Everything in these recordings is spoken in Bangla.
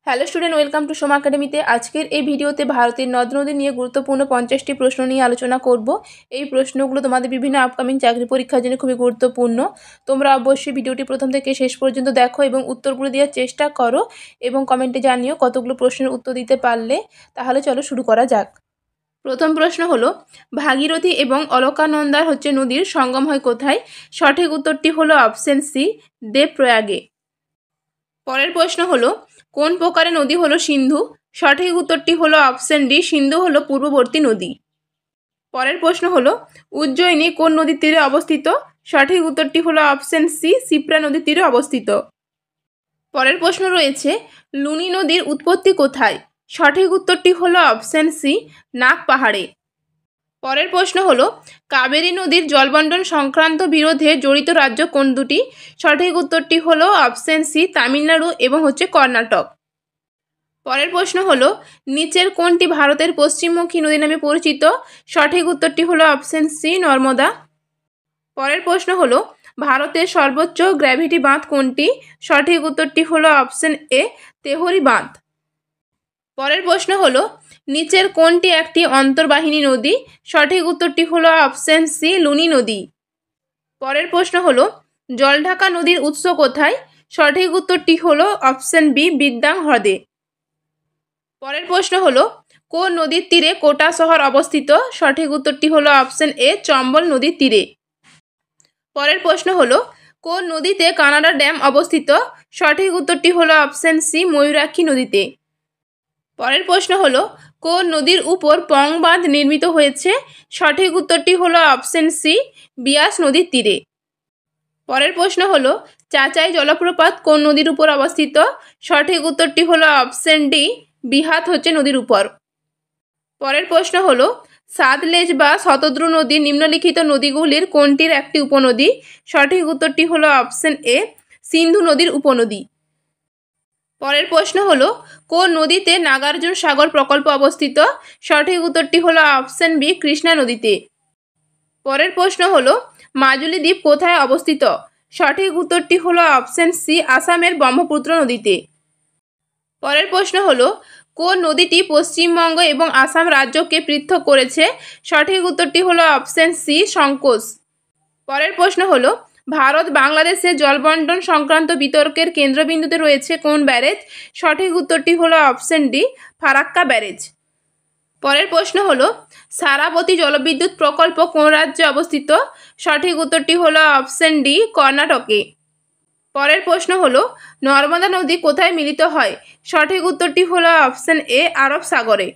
Hello student, welcome to Soma একাডেমিতে। আজকের এই ভিডিওতে ভারতের নদ নদী নিয়ে গুরুত্বপূর্ণ 50টি প্রশ্ন নিয়ে আলোচনা করব। এই প্রশ্নগুলো তোমাদের বিভিন্ন আপকামিং চাকরি পরীক্ষার জন্য খুবই গুরুত্বপূর্ণ। তোমরা অবশ্যই ভিডিওটি প্রথম থেকে শেষ পর্যন্ত দেখো এবং উত্তরগুলো দেওয়ার চেষ্টা করো এবং কমেন্টে জানিও কতগুলো প্রশ্নের উত্তর দিতে পারলে। তাহলে চলো শুরু করা যাক। প্রথম প্রশ্ন হলো, ভাগীরথী এবং অলকানন্দার নদীর সঙ্গম হয় কোথায়? সঠিক উত্তরটি হলো অপশন সি, দেবপ্রয়াগে। পরের প্রশ্ন হলো, কোন প্রকারের নদী হলো সিন্ধু? সঠিক উত্তরটি হলো অপশন ডি, সিন্ধু হলো পূর্ববর্তী নদী। পরের প্রশ্ন হলো, উজ্জয়িনী কোন নদীর তীরে অবস্থিত? সঠিক উত্তরটি হলো অপশন সি, শিপ্রা নদীর তীরে অবস্থিত। পরের প্রশ্ন রয়েছে, লুনি নদীর উৎপত্তি কোথায়? সঠিক উত্তরটি হলো অপশন সি, নাগ পাহাড়ে। পরের প্রশ্ন হলো, কাবেরী নদীর জলবন্টন সংক্রান্ত বিরোধে জড়িত রাজ্য কোন দুটি? সঠিক উত্তরটি হলো অপশন সি, তামিলনাড়ু এবং কর্ণাটক। পরের প্রশ্ন হলো, নিচের কোনটি ভারতের পশ্চিমমুখী নদী নামে পরিচিত? সঠিক উত্তরটি হলো অপশন সি, নর্মদা। পরের প্রশ্ন হলো, ভারতের সর্বোচ্চ গ্র্যাভিটি বাঁধ কোনটি? সঠিক উত্তরটি হলো অপশন এ, তেহরি বাঁধ। পরের প্রশ্ন হলো, নিচের কোনটি একটি অন্তর্বাহিনী নদী? সঠিক উত্তরটি হলো অপশন সি, লুনি নদী। পরের প্রশ্ন হলো, জলঢাকা নদীর উৎস কোথায়? সঠিক উত্তরটি হলো অপশন বি, বিদ্যাং হ্রদে। পরের প্রশ্ন হলো, কোন নদীর তীরে কোটা শহর অবস্থিত? সঠিক উত্তরটি হলো অপশন এ, চম্বল নদীর তীরে। পরের প্রশ্ন হলো, কোন নদীতে কানাডা ড্যাম অবস্থিত? সঠিক উত্তরটি হলো অপশন সি, ময়ূরাক্ষী নদীতে। পরের প্রশ্ন হলো, কোন নদীর উপর পং বাঁধ নির্মিত হয়েছে? সঠিক উত্তরটি হলো অপশন সি, বিয়াস নদীর তীরে। পরের প্রশ্ন হলো, চাচাই জলপ্রপাত কোন নদীর উপর অবস্থিত? সঠিক উত্তরটি হলো অপশন ডি, বিহাত নদীর উপর। পরের প্রশ্ন হলো, সাতলেজ বা শতদ্রু নদী নিম্নলিখিত নদীগুলির কোনটির একটি উপনদী? সঠিক উত্তরটি হলো অপশন এ, সিন্ধু নদীর উপনদী। পরের প্রশ্ন হলো, কোন নদীতে নাগার্জুন সাগর প্রকল্প অবস্থিত? সঠিক উত্তরটি হলো অপশন বি, কৃষ্ণা নদীতে। পরের প্রশ্ন হলো, মাজুলি দ্বীপ কোথায় অবস্থিত? সঠিক উত্তরটি হলো অপশন সি, আসামের ব্রহ্মপুত্র নদীতে। পরের প্রশ্ন হলো, কোন নদীটি পশ্চিমবঙ্গ এবং আসাম রাজ্যকে পৃথক করেছে? সঠিক উত্তরটি হলো অপশন সি, সংকোচ। পরের প্রশ্ন হলো, ভারত বাংলাদেশের জলবন্টন সংক্রান্ত বিতর্কের কেন্দ্রবিন্দুতে রয়েছে কোন ব্যারেজ? সঠিক উত্তরটি হলো অপশন ডি, ফারাক্কা ব্যারেজ। পরের প্রশ্ন হলো, সারাবতী জলবিদ্যুৎ প্রকল্প কোন রাজ্যে অবস্থিত? সঠিক উত্তরটি হলো অপশন ডি, কর্ণাটকে। পরের প্রশ্ন হলো, নর্মদা নদী কোথায় মিলিত হয়? সঠিক উত্তরটি হলো অপশন এ, আরব সাগরে।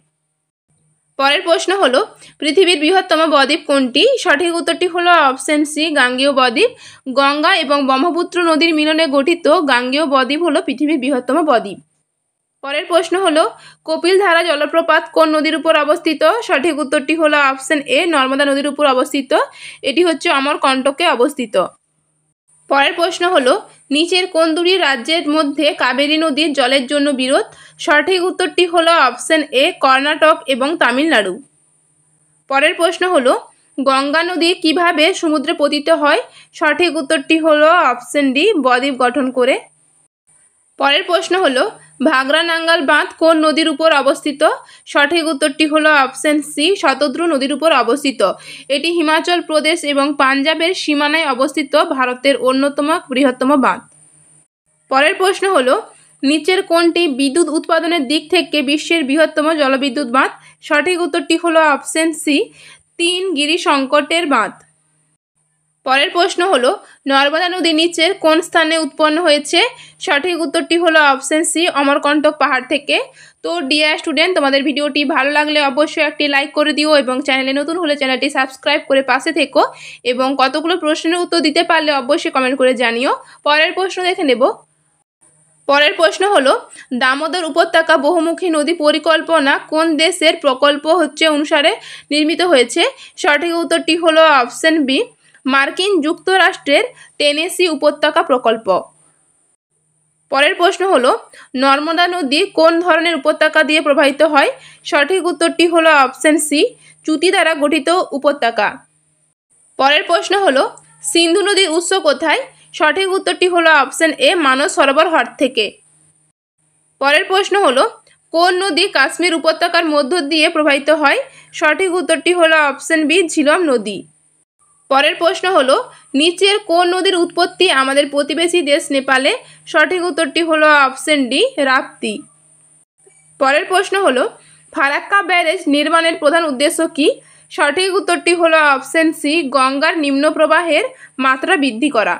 পরের প্রশ্ন হলো, পৃথিবীর বৃহত্তম বদ্বীপ কোনটি? সঠিক উত্তরটি হলো অপশন সি, গাঙ্গেয় বদ্বীপ। গঙ্গা এবং ব্রহ্মপুত্র নদীর মিলনে গঠিত গাঙ্গেয় বদ্বীপ হলো পৃথিবীর বৃহত্তম বদ্বীপ। পরের প্রশ্ন হলো, কপিলধারা জলপ্রপাত কোন নদীর উপর অবস্থিত? সঠিক উত্তরটি হলো অপশন এ, নর্মদা নদীর উপর অবস্থিত। এটি অমরকণ্টকে অবস্থিত। পরের প্রশ্ন হলো, নিচের কোন দুটি রাজ্যের মধ্যে কাবেরী নদীর জলের জন্য বিরোধ? সঠিক উত্তরটি হলো অপশন এ, কর্ণাটক এবং তামিলনাড়ু। পরের প্রশ্ন হলো, গঙ্গা নদী কিভাবে সমুদ্রে পতিত হয়? সঠিক উত্তরটি হলো অপশন ডি, বদ্বীপ গঠন করে। পরের প্রশ্ন হলো, ভাগরা নাঙ্গাল বাঁধ কোন নদীর উপর অবস্থিত? সঠিক উত্তরটি হলো অপশন সি, শতদ্রু নদীর উপর অবস্থিত। এটি হিমাচল প্রদেশ এবং পাঞ্জাবের সীমানায় অবস্থিত ভারতের অন্যতম বৃহত্তম বাঁধ। পরের প্রশ্ন হলো, নিচের কোনটি বিদ্যুৎ উৎপাদনের দিক থেকে বিশ্বের বৃহত্তম জলবিদ্যুৎ বাঁধ? সঠিক উত্তরটি হলো অপশন সি, 3 গিরি সংকটের বাঁধ। পরের প্রশ্ন হলো, নর্মদা নদী নিচের কোন স্থানে উৎপন্ন হয়েছে? সঠিক উত্তরটি হলো অপশন সি, অমরকণ্টক পাহাড় থেকে। তো ডিয়ার স্টুডেন্ট, তোমাদের ভিডিওটি ভালো লাগলে অবশ্যই একটি লাইক করে দিও এবং চ্যানেলে নতুন হলে চ্যানেলটি সাবস্ক্রাইব করে পাশে থেকো এবং কতগুলো প্রশ্নের উত্তর দিতে পারলে অবশ্যই কমেন্ট করে জানিও। পরের প্রশ্ন দেখে নেব। পরের প্রশ্ন হলো, দামোদর উপত্যকা বহুমুখী নদী পরিকল্পনা কোন দেশের প্রকল্প অনুসারে নির্মিত হয়েছে? সঠিক উত্তরটি হলো অপশন বি, মার্কিন যুক্তরাষ্ট্রের টেনেসি উপত্যকা প্রকল্প। পরের প্রশ্ন হলো, নর্মদা নদী কোন ধরনের উপত্যকা দিয়ে প্রবাহিত হয়? সঠিক উত্তরটি হলো অপশন সি, চ্যুতি দ্বারা গঠিত উপত্যকা। পরের প্রশ্ন হলো, সিন্ধু নদীর উৎস কোথায়? সঠিক উত্তরটি হলো অপশন এ, মানস সরোবর হ্রদ থেকে। পরের প্রশ্ন হলো কোন নদী কাশ্মীর উপত্যকার মধ্য দিয়ে প্রবাহিত হয়? সঠিক উত্তরটি হলো অপশন বি, ঝিলম নদী। পরের প্রশ্ন হলো নিচের কোন নদীর উৎপত্তি আমাদের প্রতিবেশী দেশ নেপালে? সঠিক উত্তরটি হলো অপশন ডি, রাপ্তি। পরের প্রশ্ন হলো ফারাক্কা ব্যারেজ নির্মাণের প্রধান উদ্দেশ্য কি? সঠিক উত্তরটি হলো অপশন সি, গঙ্গার নিম্ন প্রবাহের মাত্রা বৃদ্ধি করা।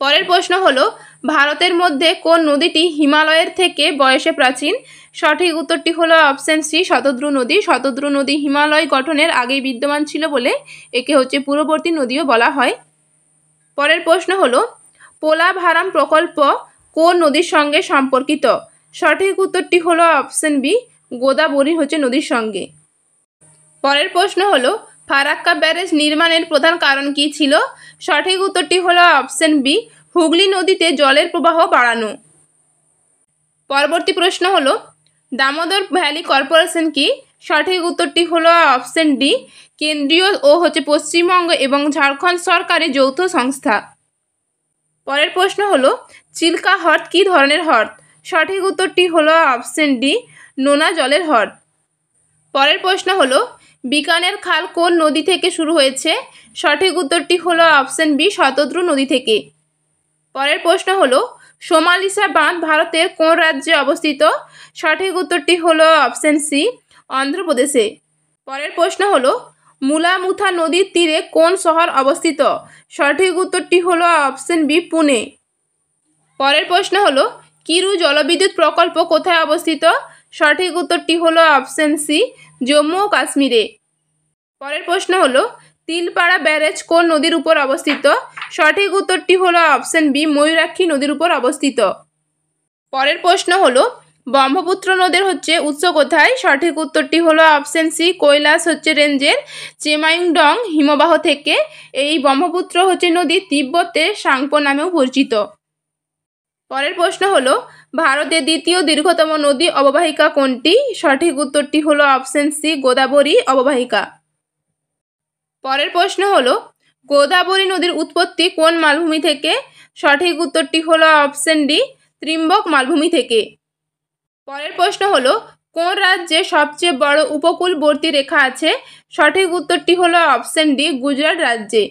পরের প্রশ্ন হলো ভারতের মধ্যে কোন নদীটি হিমালয়ের থেকে বয়সে প্রাচীন? সঠিক উত্তরটি হলো অপশন সি, শতদ্রু নদী। শতদ্রু নদী হিমালয় গঠনের আগেই বিদ্যমান ছিল বলে একে পূর্ববর্তী নদীও বলা হয়। পরের প্রশ্ন হলো পোলাভারাম প্রকল্প কোন নদীর সঙ্গে সম্পর্কিত? সঠিক উত্তরটি হলো অপশন বি, গোদাবরী নদীর সঙ্গে। পরের প্রশ্ন হলো ফারাক্কা ব্যারেজ নির্মাণের প্রধান কারণ কি ছিল? সঠিক উত্তরটি হলো অপশন বি, হুগলি নদীতে জলের প্রবাহ বাড়ানো। পরবর্তী প্রশ্ন হলো দামোদর ভ্যালি কর্পোরেশন কি? সঠিক উত্তরটি হলো অপশন ডি, কেন্দ্রীয় ও পশ্চিমবঙ্গ এবং ঝাড়খণ্ড সরকারের যৌথ সংস্থা। পরের প্রশ্ন হলো চিল্কা হ্রদ কী ধরনের হ্রদ? সঠিক উত্তরটি হলো অপশন ডি, নোনা জলের হ্রদ। পরের প্রশ্ন হলো বিকানের খাল কোন নদী থেকে শুরু হয়েছে? সঠিক উত্তরটি হলো অপশন বি, শতদ্রু নদী থেকে। পরের প্রশ্ন হলো সোমালিসা বাঁধ ভারতের কোন রাজ্যে অবস্থিত? সঠিক উত্তরটি হলো অপশন সি, অন্ধ্রপ্রদেশে। পরের প্রশ্ন হলো মুলামুথা নদীর তীরে কোন শহর অবস্থিত? সঠিক উত্তরটি হলো অপশন বি, পুনে। পরের প্রশ্ন হলো কিরু জলবিদ্যুৎ প্রকল্প কোথায় অবস্থিত? সঠিক উত্তরটি হলো অপশন সি, জম্মু ও কাশ্মীরে। পরের প্রশ্ন হলো তিলপাড়া ব্যারেজ কোন নদীর উপর অবস্থিত? সঠিক উত্তরটি হলো অপশন বি, ময়ূরাক্ষী নদীর উপর অবস্থিত। পরের প্রশ্ন হলো ব্রহ্মপুত্র নদীর উৎস কোথায়? সঠিক উত্তরটি হলো অপশন সি, কৈলাস রেঞ্জের চেমাইংডং হিমবাহ থেকে। এই ব্রহ্মপুত্র নদী তিব্বতে সাংপো নামেও পরিচিত। পরের প্রশ্ন হলো ভারতের দ্বিতীয় দীর্ঘতম নদী অববাহিকা কোনটি? সঠিক উত্তরটি হলো অপশন সি, গোদাবরী অববাহিকা। পরের প্রশ্ন হলো গোদাবরী নদীর উৎপত্তি কোন মালভূমি থেকে? সঠিক উত্তরটি হলো অপশন ডি, ত্রিম্বক মালভূমি থেকে। পরের প্রশ্ন হলো কোন রাজ্যে সবচেয়ে বড় উপকূলবর্তী রেখা আছে? সঠিক উত্তরটি হলো অপশন ডি, গুজরাট রাজ্যে।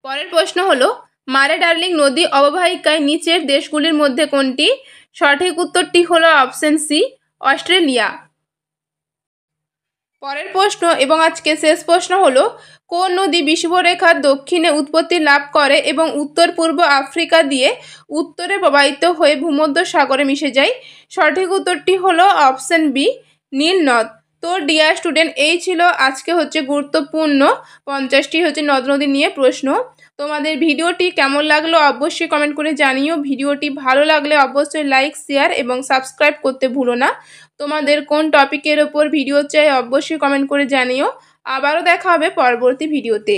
পরের প্রশ্ন হলো মারে ডার্লিং নদী অববাহিকায় নিচের দেশগুলির মধ্যে কোনটি? সঠিক উত্তরটি হলো অপশন সি, অস্ট্রেলিয়া। পরের প্রশ্ন এবং আজকে শেষ প্রশ্ন হলো কোন নদী বিষুবরেখার দক্ষিণে উৎপত্তি লাভ করে এবং উত্তর পূর্ব আফ্রিকা দিয়ে উত্তরে প্রবাহিত হয়ে ভূমধ্য সাগরে মিশে যায়? সঠিক উত্তরটি হলো অপশন বি, নীল নদ। তো ডিয়ার স্টুডেন্ট, এই ছিল আজকে গুরুত্বপূর্ণ 50টি নদ নদী নিয়ে প্রশ্ন। তোমাদের ভিডিওটি কেমন লাগলো অবশ্যই কমেন্ট করে জানিও। ভিডিওটি ভালো লাগলে অবশ্যই লাইক, শেয়ার এবং সাবস্ক্রাইব করতে ভুলো না। তোমাদের কোন টপিকের ওপর ভিডিও চাই অবশ্যই কমেন্ট করে জানিও। আবারও দেখা হবে পরবর্তী ভিডিওতে।